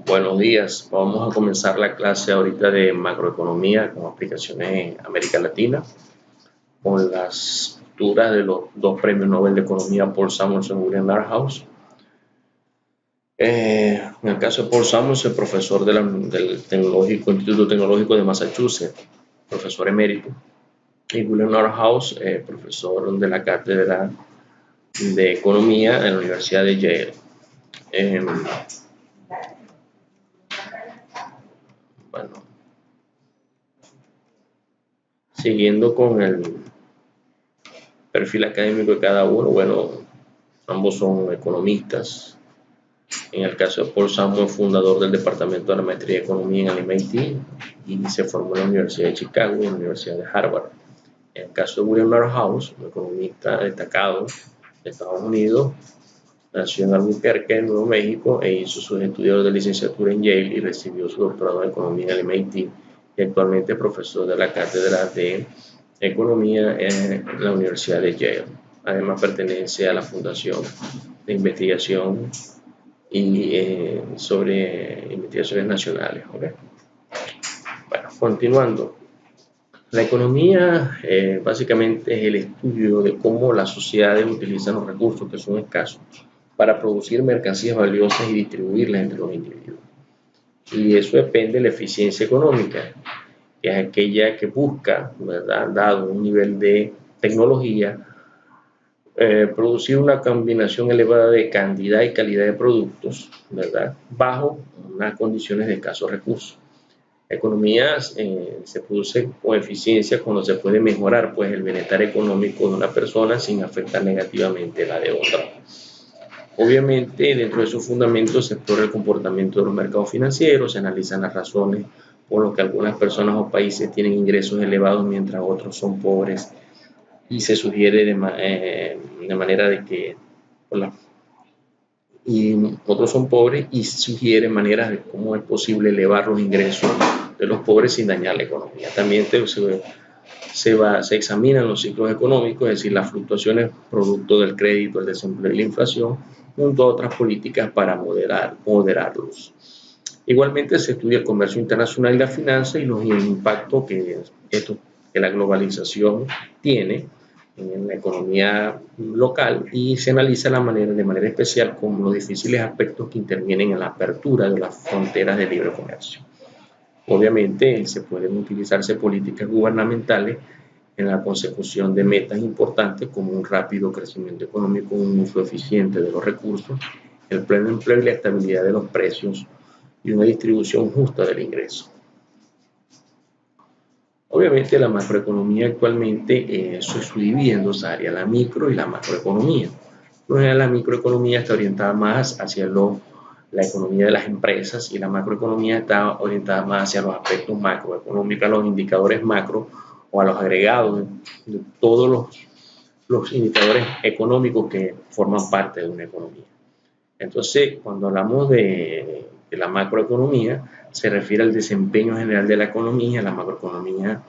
Buenos días, vamos a comenzar la clase ahorita de macroeconomía con aplicaciones en América Latina, con las posturas de los dos premios Nobel de Economía, Paul Samuelson y William Nordhaus. En el caso de Paul Samuelson, profesor del Instituto Tecnológico de Massachusetts, profesor emérito, y William Nordhaus, profesor de la Cátedra de Economía en la Universidad de Yale. Bueno, siguiendo con el perfil académico de cada uno, bueno, ambos son economistas. En el caso de Paul Samuel, fundador del Departamento de la Maestría de Economía en el MIT y se formó en la Universidad de Chicago y en la Universidad de Harvard. En el caso de William Nordhaus, un economista destacado de Estados Unidos, nació en Albuquerque, en Nuevo México, e hizo sus estudios de licenciatura en Yale y recibió su doctorado en Economía en el MIT, y actualmente es profesor de la Cátedra de Economía en la Universidad de Yale. Además pertenece a la Fundación de Investigación y sobre investigaciones nacionales. ¿Okay? Bueno, continuando. La economía básicamente es el estudio de cómo las sociedades utilizan los recursos que son escasos para producir mercancías valiosas y distribuirlas entre los individuos. Y eso depende de la eficiencia económica, que es aquella que busca, ¿verdad?, dado un nivel de tecnología, producir una combinación elevada de cantidad y calidad de productos, ¿verdad?, bajo unas condiciones de escasos recursos. La economía se produce con eficiencia cuando se puede mejorar pues, el bienestar económico de una persona sin afectar negativamente la de otra. Obviamente, dentro de sus fundamentos se explora el comportamiento de los mercados financieros, se analizan las razones por las que algunas personas o países tienen ingresos elevados mientras otros son pobres, y se sugiere de manera de que y otros son pobres, y sugiere maneras de cómo es posible elevar los ingresos de los pobres sin dañar la economía. También se examinan los ciclos económicos, es decir, las fluctuaciones producto del crédito, el desempleo y la inflación, junto a otras políticas para moderarlos. Igualmente se estudia el comercio internacional y la finanza y los impactos que la globalización tiene en la economía local, y se analiza de manera especial como los difíciles aspectos que intervienen en la apertura de las fronteras de libre comercio. Obviamente se pueden utilizarse políticas gubernamentales en la consecución de metas importantes como un rápido crecimiento económico, un uso eficiente de los recursos, el pleno empleo y la estabilidad de los precios y una distribución justa del ingreso. Obviamente la macroeconomía actualmente se subdivide en dos áreas, la micro y la macroeconomía. La microeconomía está orientada más hacia la economía de las empresas, y la macroeconomía está orientada más hacia los aspectos macroeconómicos, a los indicadores macro o a los agregados de todos los indicadores económicos que forman parte de una economía. Entonces, cuando hablamos de la macroeconomía, se refiere al desempeño general de la economía. La macroeconomía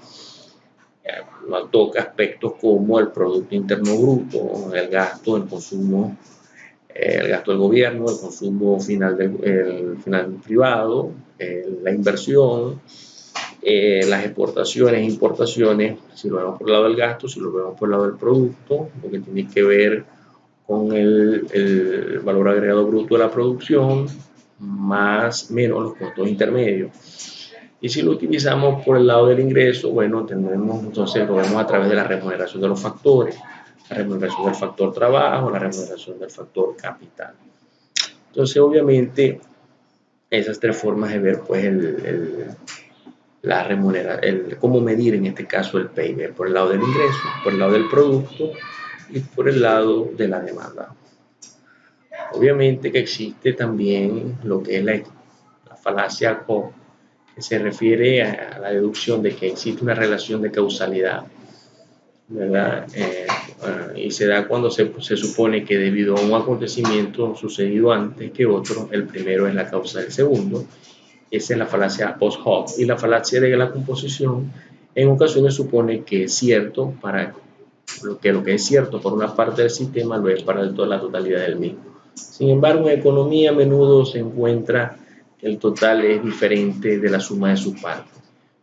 toca aspectos como el Producto Interno Bruto, el gasto, el consumo, el gasto del gobierno, el consumo final privado, la inversión, las exportaciones e importaciones, si lo vemos por el lado del gasto, si lo vemos por el lado del producto, lo que tiene que ver con el valor agregado bruto de la producción, menos los costos intermedios. Y si lo utilizamos por el lado del ingreso, bueno, entonces lo vemos a través de la remuneración de los factores, la remuneración del factor trabajo, la remuneración del factor capital. Entonces, obviamente, esas tres formas de ver pues cómo medir en este caso el PIB, por el lado del ingreso, por el lado del producto y por el lado de la demanda. Obviamente que existe también lo que es la falacia Koch, que se refiere a la deducción de que existe una relación de causalidad, ¿verdad? Y se da cuando se supone que debido a un acontecimiento sucedido antes que otro, el primero es la causa del segundo. Esa es la falacia post hoc. Y la falacia de la composición en ocasiones supone que es cierto para lo que es cierto por una parte del sistema lo es para la totalidad del mismo. Sin embargo, en economía a menudo se encuentra el total es diferente de la suma de sus partes.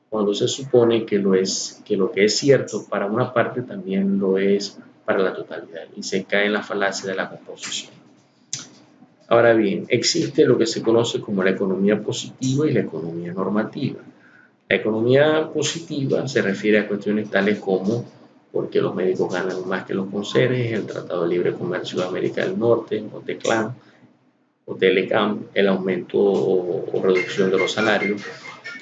Cuando se supone que lo que es cierto para una parte también lo es para la totalidad, y se cae en la falacia de la composición. Ahora bien, existe lo que se conoce como la economía positiva y la economía normativa. La economía positiva se refiere a cuestiones tales como porque los médicos ganan más que los conserjes, el Tratado de Libre Comercio de América del Norte, o TECLAM, o TELECAM, el aumento o reducción de los salarios,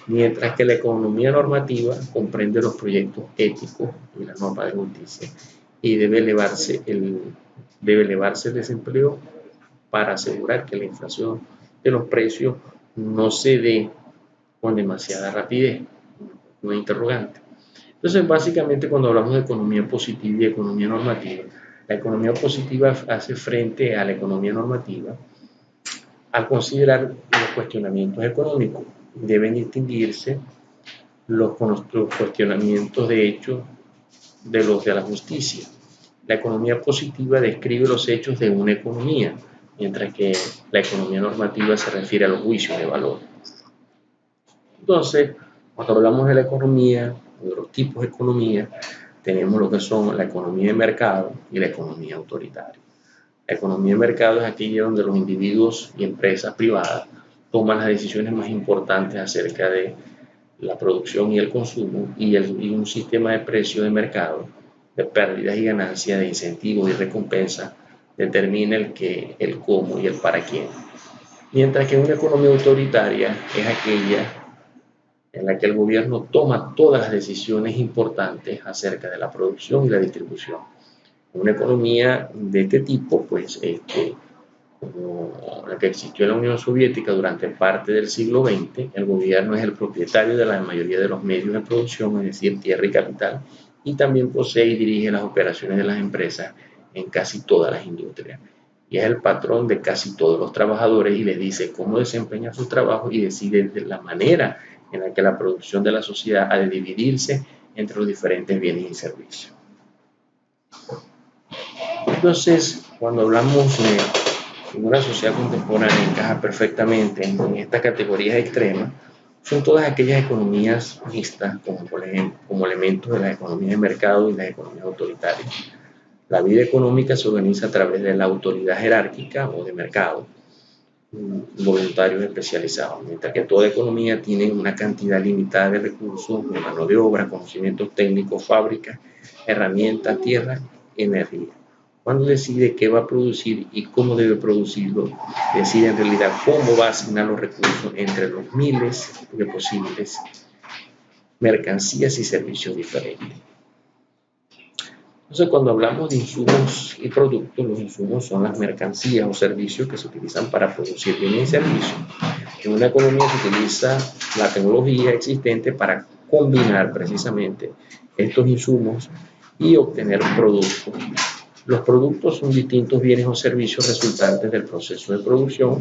mientras que la economía normativa comprende los proyectos éticos y las normas de justicia, y debe elevarse el desempleo para asegurar que la inflación de los precios no se dé con demasiada rapidez. Una interrogante. Entonces, básicamente, cuando hablamos de economía positiva y economía normativa, la economía positiva hace frente a la economía normativa al considerar los cuestionamientos económicos. Deben distinguirse los cuestionamientos de hecho de los de la justicia. La economía positiva describe los hechos de una economía, mientras que la economía normativa se refiere a los juicios de valor. Entonces, cuando hablamos de la economía, de los tipos de economía, tenemos lo que son la economía de mercado y la economía autoritaria. La economía de mercado es aquella donde los individuos y empresas privadas toman las decisiones más importantes acerca de la producción y el consumo, y un sistema de precios de mercado, de pérdidas y ganancias, de incentivos y recompensas, determina el qué, el cómo y el para quién. Mientras que una economía autoritaria es aquella en la que el gobierno toma todas las decisiones importantes acerca de la producción y la distribución. Una economía de este tipo, pues, como la que existió en la Unión Soviética durante parte del siglo XX, el gobierno es el propietario de la mayoría de los medios de producción, es decir, tierra y capital, y también posee y dirige las operaciones de las empresas en casi todas las industrias. Y es el patrón de casi todos los trabajadores y les dice cómo desempeñar sus trabajos y decide de la manera en la que la producción de la sociedad ha de dividirse entre los diferentes bienes y servicios. Entonces, cuando hablamos de una sociedad contemporánea, encaja perfectamente en estas categorías extremas, son todas aquellas economías mixtas como elementos de las economías de mercado y las economías autoritarias. La vida económica se organiza a través de la autoridad jerárquica o de mercado, voluntarios especializados, mientras que toda economía tiene una cantidad limitada de recursos, de mano de obra, conocimientos técnicos, fábricas, herramientas, tierra, energía. Cuando decide qué va a producir y cómo debe producirlo, decide en realidad cómo va a asignar los recursos entre los miles de posibles mercancías y servicios diferentes. Entonces, cuando hablamos de insumos y productos, los insumos son las mercancías o servicios que se utilizan para producir bienes y servicios. En una economía se utiliza la tecnología existente para combinar precisamente estos insumos y obtener productos. Los productos son distintos bienes o servicios resultantes del proceso de producción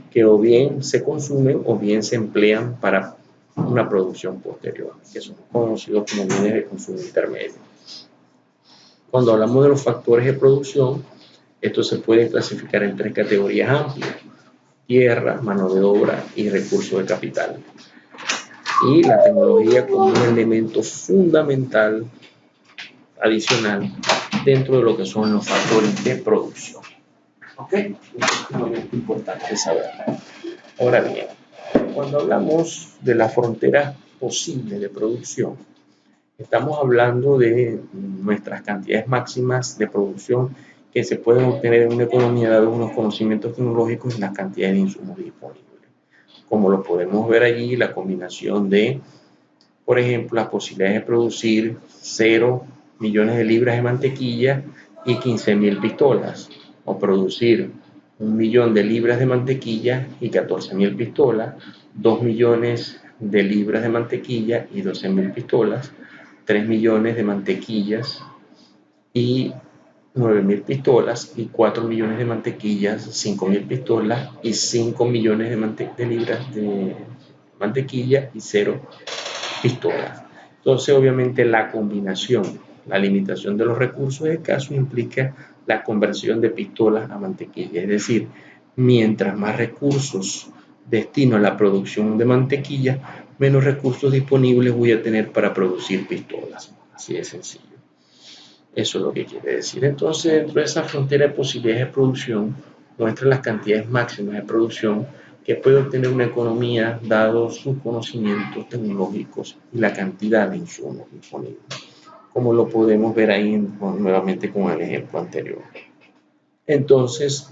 que o bien se consumen o bien se emplean para una producción posterior, que son conocidos como bienes de consumo intermedio. Cuando hablamos de los factores de producción, esto se puede clasificar en tres categorías amplias: tierra, mano de obra y recursos de capital. Y la tecnología como un elemento fundamental adicional dentro de lo que son los factores de producción. ¿Ok? Es muy importante saberlo. Ahora bien, cuando hablamos de las fronteras posibles de producción, estamos hablando de nuestras cantidades máximas de producción que se pueden obtener en una economía dado unos conocimientos tecnológicos y las cantidades de insumos disponibles. Como lo podemos ver allí, la combinación de, por ejemplo, las posibilidades de producir 0 millones de libras de mantequilla y 15.000 pistolas, o producir 1 millón de libras de mantequilla y 14.000 pistolas, 2 millones de libras de mantequilla y 12.000 pistolas, 3 millones de mantequillas y 9.000 pistolas, y 4 millones de mantequillas, 5.000 pistolas y 5 millones de libras de mantequilla y 0 pistolas. Entonces, obviamente, la combinación, la limitación de los recursos escasos implica la conversión de pistolas a mantequilla. Es decir, mientras más recursos destino a la producción de mantequilla, menos recursos disponibles voy a tener para producir pistolas. Así de sencillo. Eso es lo que quiere decir. Entonces, dentro de esa frontera de posibilidades de producción, muestra las cantidades máximas de producción que puede obtener una economía dado sus conocimientos tecnológicos y la cantidad de insumos disponibles, como lo podemos ver ahí nuevamente con el ejemplo anterior. Entonces,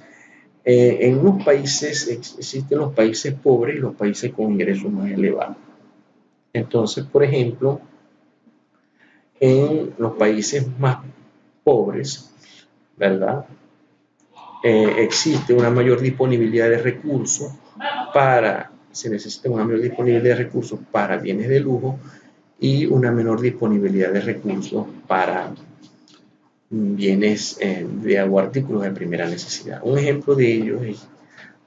en unos países existen los países pobres y los países con ingresos más elevados. Entonces, por ejemplo, en los países más pobres, ¿verdad? Existe una mayor disponibilidad de recursos se necesita una mayor disponibilidad de recursos para bienes de lujo y una menor disponibilidad de recursos para bienes o artículos de primera necesidad. Un ejemplo de ello es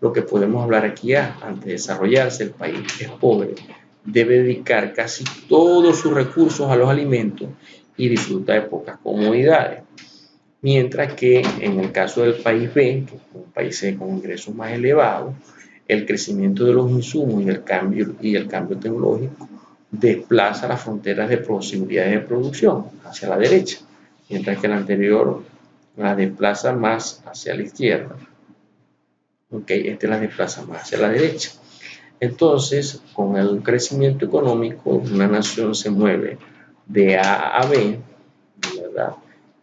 lo que podemos hablar aquí. Antes de desarrollarse, el país es pobre, debe dedicar casi todos sus recursos a los alimentos y disfruta de pocas comodidades. Mientras que en el caso del país B, que es un país con ingresos más elevados, el crecimiento de los insumos y el cambio tecnológico desplaza las fronteras de posibilidades de producción hacia la derecha, mientras que el anterior la desplaza más hacia la izquierda. Este la desplaza más hacia la derecha. Entonces, con el crecimiento económico, una nación se mueve de A a B, ¿verdad?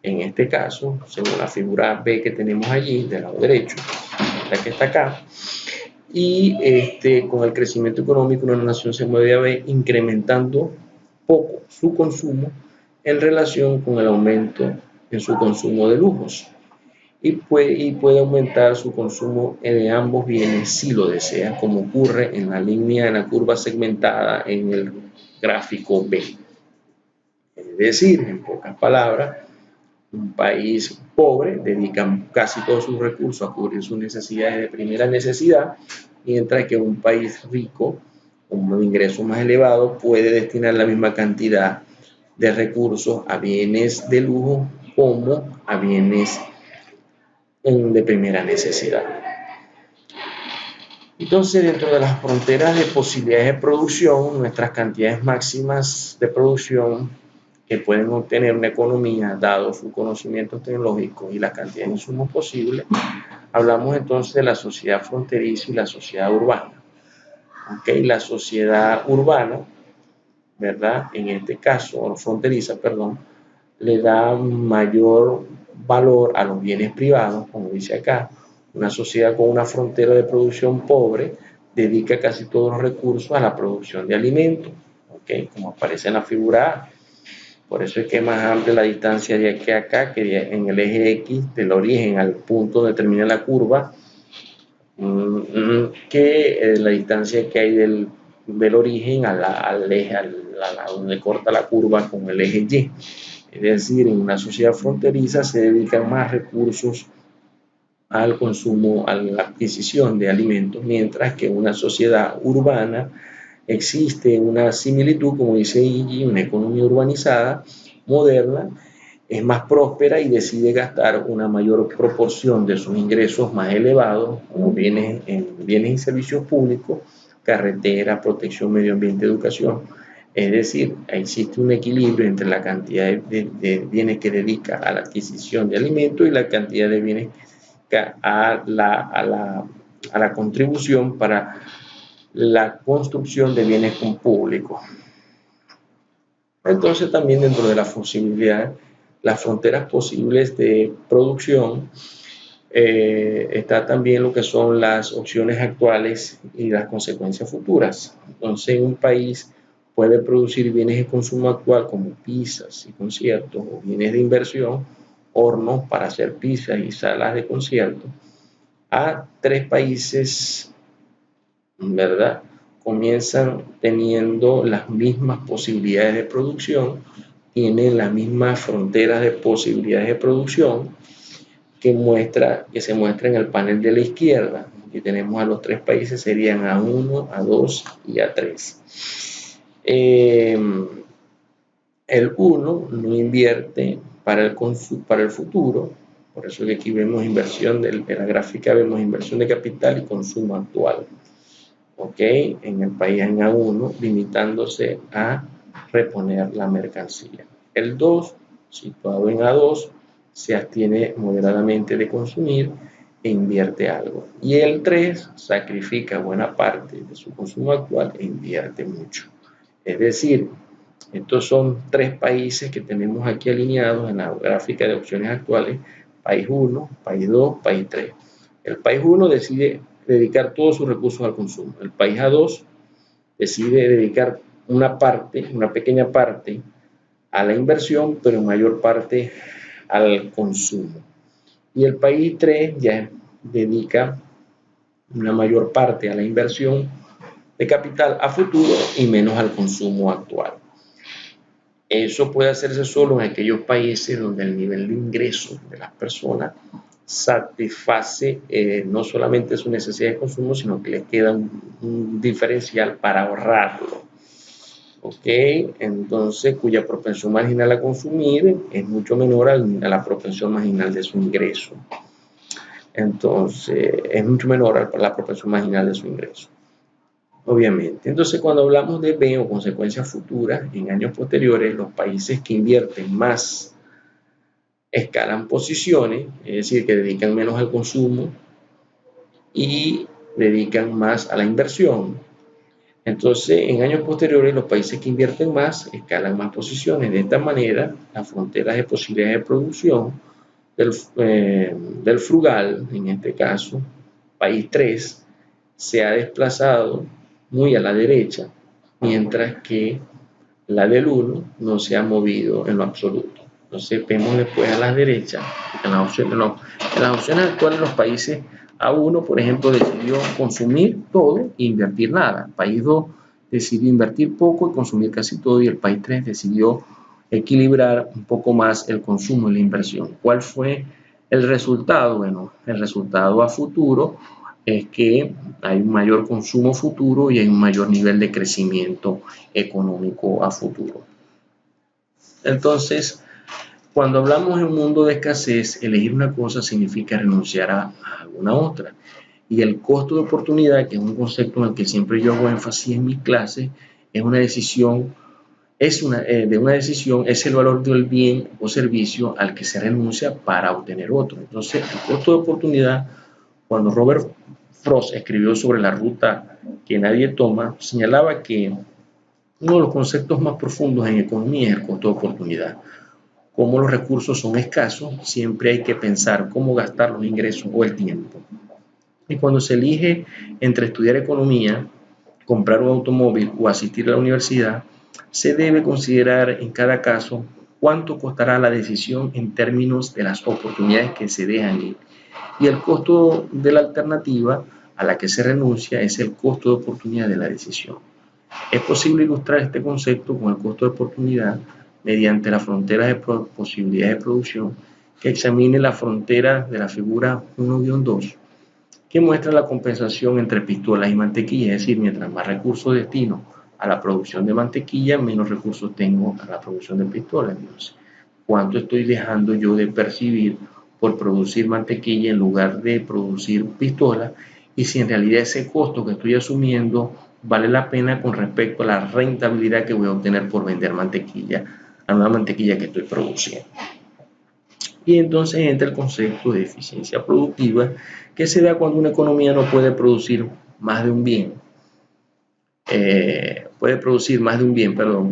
En este caso, según la figura B que tenemos allí, del lado derecho, la que está acá, y con el crecimiento económico una nación se mueve a B incrementando poco su consumo en relación con el aumento en su consumo de lujos, y puede aumentar su consumo de ambos bienes si lo desea, como ocurre en la línea, en la curva segmentada en el gráfico B. Es decir, en pocas palabras, un país pobre dedica casi todos sus recursos a cubrir sus necesidades de primera necesidad, mientras que un país rico, con un ingreso más elevado, puede destinar la misma cantidad de recursos a bienes de lujo como a bienes de primera necesidad. Entonces, dentro de las fronteras de posibilidades de producción, nuestras cantidades máximas de producción que pueden obtener una economía, dado su conocimiento tecnológico y la cantidad de insumos posibles, hablamos entonces de la sociedad fronteriza y la sociedad urbana. La sociedad urbana, ¿verdad? En este caso, o fronteriza, perdón, le da mayor valor a los bienes privados, como dice acá. Una sociedad con una frontera de producción pobre dedica casi todos los recursos a la producción de alimentos, como aparece en la figura A. Por eso es que es más amplia la distancia de aquí a acá, que en el eje X, del origen al punto donde termina la curva, que la distancia que hay del origen al eje, donde corta la curva con el eje Y. Es decir, en una sociedad fronteriza se dedican más recursos al consumo, a la adquisición de alimentos, mientras que en una sociedad urbana existe una similitud, como dice Iggy, una economía urbanizada, moderna, es más próspera y decide gastar una mayor proporción de sus ingresos más elevados como bienes y servicios públicos, carretera, protección, medio ambiente, educación. Es decir, existe un equilibrio entre la cantidad de bienes que dedica a la adquisición de alimentos y la cantidad de bienes a la contribución para la construcción de bienes públicos. Entonces, también dentro de la posibilidad, las fronteras posibles de producción, está también lo que son las opciones actuales y las consecuencias futuras. Entonces, un país puede producir bienes de consumo actual como pizzas y conciertos, o bienes de inversión, hornos para hacer pizzas y salas de conciertos, a 3 países, ¿verdad? Comienzan teniendo las mismas posibilidades de producción, tienen las mismas fronteras de posibilidades de producción que se muestra en el panel de la izquierda. Aquí tenemos a los 3 países, serían A1, A2 y A3. El 1 no invierte para el futuro, por eso que aquí vemos inversión, en la gráfica vemos inversión de capital y consumo actual. ¿ok? En el país en A1, limitándose a reponer la mercancía. El 2, situado en A2, se abstiene moderadamente de consumir e invierte algo. Y el 3 sacrifica buena parte de su consumo actual e invierte mucho. Es decir, estos son 3 países que tenemos aquí alineados en la gráfica de opciones actuales: país 1, país 2, país 3. El país 1 decide dedicar todos sus recursos al consumo. El país A2 decide dedicar una parte, una pequeña parte, a la inversión, pero en mayor parte al consumo. Y el país 3 ya dedica una mayor parte a la inversión de capital a futuro y menos al consumo actual. Eso puede hacerse solo en aquellos países donde el nivel de ingreso de las personas satisface no solamente su necesidad de consumo, sino que les queda un diferencial para ahorrarlo. ¿Ok? Entonces, cuya propensión marginal a consumir es mucho menor a la propensión marginal de su ingreso. Entonces, es mucho menor a la propensión marginal de su ingreso, obviamente. Entonces, cuando hablamos de B o consecuencias futuras, en años posteriores, los países que invierten más escalan posiciones, es decir, que dedican menos al consumo y dedican más a la inversión. Entonces, en años posteriores, los países que invierten más escalan más posiciones. De esta manera, las fronteras de posibilidades de producción del frugal, en este caso, país 3, se ha desplazado muy a la derecha, mientras que la del 1 no se ha movido en lo absoluto. Entonces vemos después a la derecha, en las opciones actuales, los países A1, por ejemplo, decidió consumir todo e invertir nada. País 2 decidió invertir poco y consumir casi todo, y el país 3 decidió equilibrar un poco más el consumo y la inversión. ¿Cuál fue el resultado? Bueno, el resultado a futuro es que hay un mayor consumo futuro y hay un mayor nivel de crecimiento económico a futuro. Entonces, cuando hablamos de un mundo de escasez, elegir una cosa significa renunciar a alguna otra. Y el costo de oportunidad, que es un concepto en el que siempre yo hago énfasis en mis clases, es una decisión, es el valor del bien o servicio al que se renuncia para obtener otro. Entonces, el costo de oportunidad, cuando Robert Frost escribió sobre la ruta que nadie toma, señalaba que uno de los conceptos más profundos en economía es el costo de oportunidad. Como los recursos son escasos, siempre hay que pensar cómo gastar los ingresos o el tiempo. Y cuando se elige entre estudiar economía, comprar un automóvil o asistir a la universidad, se debe considerar en cada caso cuánto costará la decisión en términos de las oportunidades que se dejan ir. Y el costo de la alternativa a la que se renuncia es el costo de oportunidad de la decisión. Es posible ilustrar este concepto con el costo de oportunidad mediante la frontera de posibilidades de producción, que examine la frontera de la figura 1-2, que muestra la compensación entre pistolas y mantequilla. Es decir, mientras más recursos destino a la producción de mantequilla, menos recursos tengo a la producción de pistolas. Entonces, ¿cuánto estoy dejando yo de percibir por producir mantequilla en lugar de producir pistolas? Y si en realidad ese costo que estoy asumiendo vale la pena con respecto a la rentabilidad que voy a obtener por vender mantequilla, a la mantequilla que estoy produciendo. Y entonces entra el concepto de eficiencia productiva, que se da cuando una economía no puede producir más de un bien,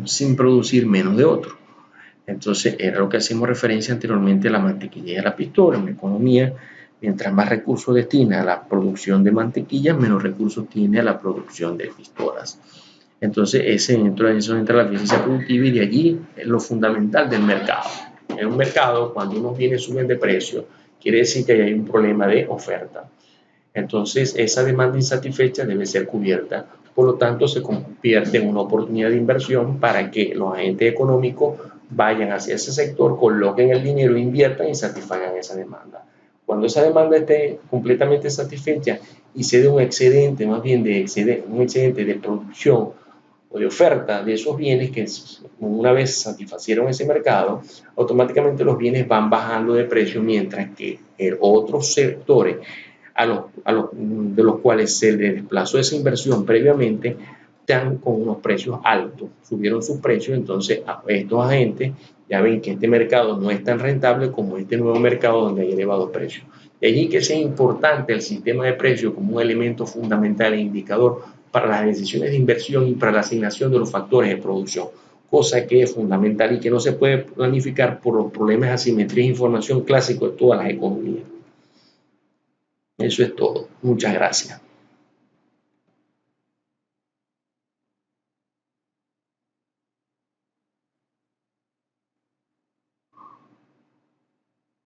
sin producir menos de otro. Entonces era lo que hacemos referencia anteriormente a la mantequilla y a la pistola. En una economía, mientras más recursos destina a la producción de mantequilla, menos recursos tiene a la producción de pistolas. Entonces dentro de eso entra la eficiencia productiva, y de allí es lo fundamental del mercado. En un mercado, cuando unos bienes suben de precio, quiere decir que hay un problema de oferta. Entonces, esa demanda insatisfecha debe ser cubierta. Por lo tanto, se convierte en una oportunidad de inversión para que los agentes económicos vayan hacia ese sector, coloquen el dinero, inviertan y satisfagan esa demanda. Cuando esa demanda esté completamente satisfecha y se dé un excedente, más bien un excedente de producción o de oferta de esos bienes que una vez satisfacieron ese mercado, automáticamente los bienes van bajando de precio, mientras que otros sectores de los cuales se le desplazó esa inversión previamente, están con unos precios altos, subieron sus precios. Entonces estos agentes ya ven que este mercado no es tan rentable como este nuevo mercado donde hay elevados precios. De allí que sea importante el sistema de precios como un elemento fundamental e indicador para las decisiones de inversión y para la asignación de los factores de producción, cosa que es fundamental y que no se puede planificar por los problemas de asimetría de información clásicos de todas las economías. Eso es todo. Muchas gracias.